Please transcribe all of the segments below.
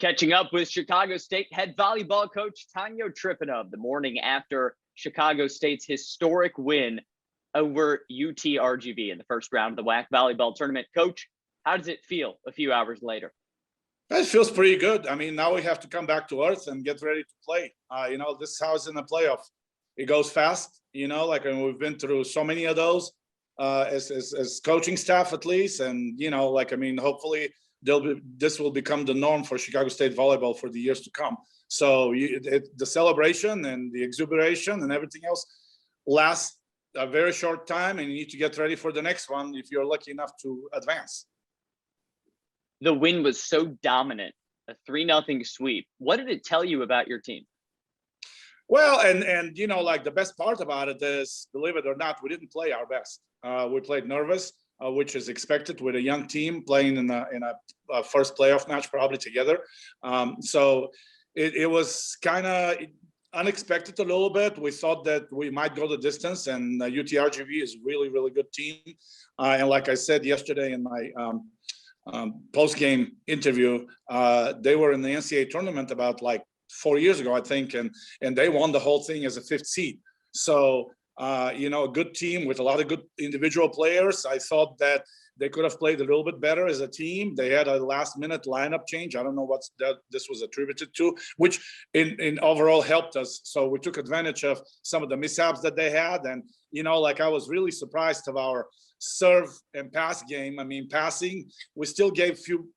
Catching up with Chicago State head volleyball coach Tanio Trifonov the morning after Chicago State's historic win over UTRGV in the first round of the WAC volleyball tournament. Coach, how does it feel a few hours later? It feels pretty good. I mean, now we have to come back to earth and get ready to play. This is how it's in the playoff. It goes fast, we've been through so many of those as coaching staff at least. And, hopefully this will become the norm for Chicago State volleyball for the years to come. So the celebration and the exuberation and everything else lasts a very short time, and you need to get ready for the next one if you're lucky enough to advance. The win was so dominant, a 3-0 sweep. What did it tell you about your team? Well, and the best part about it is, believe it or not, we didn't play our best. We played nervous, which is expected with a young team playing in a first playoff match probably together. So it was kind of unexpected a little bit. We thought that we might go the distance, and UTRGV is really, really good team. And like I said yesterday in my post-game interview, they were in the NCAA tournament about 4 years ago, I think, and they won the whole thing as a 5th seed. So, a good team with a lot of good individual players. I thought that they could have played a little bit better as a team. They had a last-minute lineup change. I don't know what this was attributed to, which in overall helped us. So we took advantage of some of the mishaps that they had. And, I was really surprised of our serve and pass game. I mean, passing, we still gave few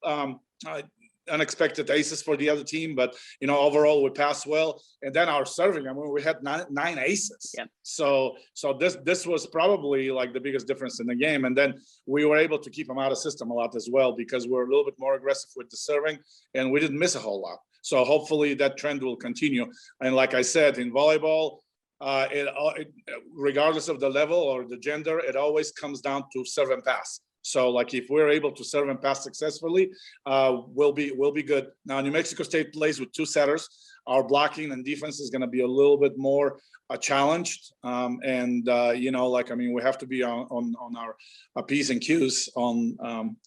unexpected aces for the other team, but overall we passed well. And then our serving, I mean, we had nine aces. Yeah. So this was probably the biggest difference in the game. And then we were able to keep them out of system a lot as well, because we're a little bit more aggressive with the serving, and we didn't miss a whole lot. So hopefully that trend will continue. And like I said, in volleyball, regardless of the level or the gender, it always comes down to serve and pass. So if we're able to serve and pass successfully, we'll be good. Now, New Mexico State plays with 2 setters. Our blocking and defense is going to be a little bit more challenged. We have to be on our P's and Q's on,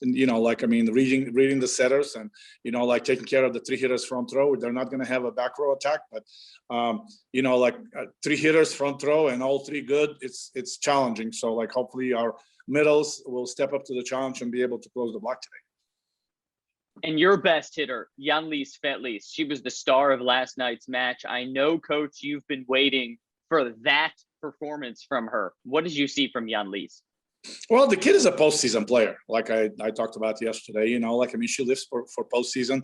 reading the setters and, taking care of the 3 hitters front row. They're not going to have a back row attack, but, 3 hitters front row and all 3 good, it's challenging. So hopefully our middles will step up to the challenge and be able to close the block today. And your best hitter, Yanlis Fetlis, she was the star of last night's match. I know, Coach, you've been waiting for that performance from her. What did you see from Yanlis? Well, the kid is a postseason player, like I talked about yesterday. She lives for postseason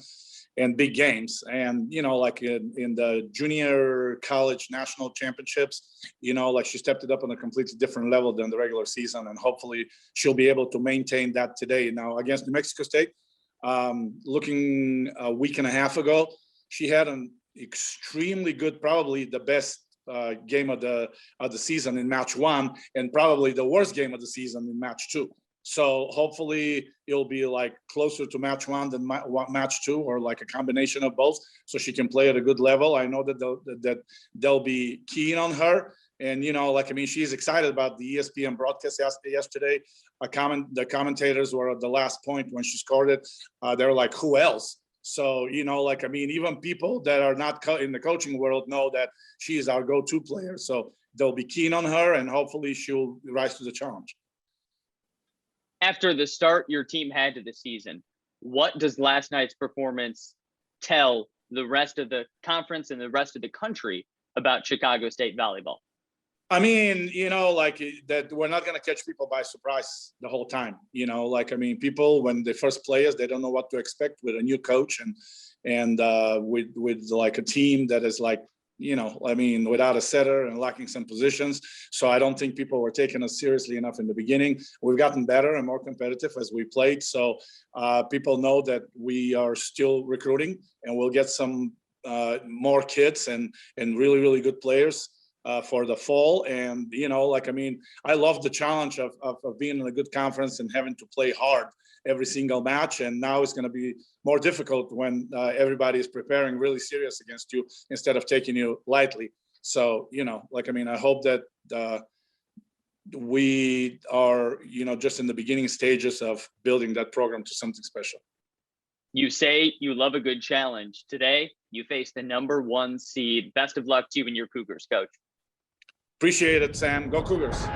and big games. And, in the junior college national championships, she stepped it up on a completely different level than the regular season. And hopefully she'll be able to maintain that today. Now, against New Mexico State, looking a week and a half ago, she had an extremely good, probably the best game of the season in match 1, and probably the worst game of the season in match 2. So hopefully it'll be closer to match 1 than match 2, or a combination of both, so she can play at a good level. I know that they'll be keen on her. And, she's excited about the ESPN broadcast yesterday. The commentators were at the last point when she scored it. They're like, who else? So, even people that are not in the coaching world know that she is our go-to player. So they'll be keen on her, and hopefully she'll rise to the challenge. After the start your team had to the season, what does last night's performance tell the rest of the conference and the rest of the country about Chicago State volleyball? I mean, that we're not going to catch people by surprise the whole time. People, when they first play us, they don't know what to expect with a new coach and with a team that is without a setter and lacking some positions. So I don't think people were taking us seriously enough in the beginning. We've gotten better and more competitive as we played. So people know that we are still recruiting, and we'll get some more kids and really, really good players for the fall. And, I love the challenge of being in a good conference and having to play hard every single match. And now it's going to be more difficult when everybody is preparing really serious against you instead of taking you lightly. So, I hope that we are, just in the beginning stages of building that program to something special. You say you love a good challenge. Today, you face the #1 seed. Best of luck to you and your Cougars, Coach. Appreciate it, Sam. Go Cougars.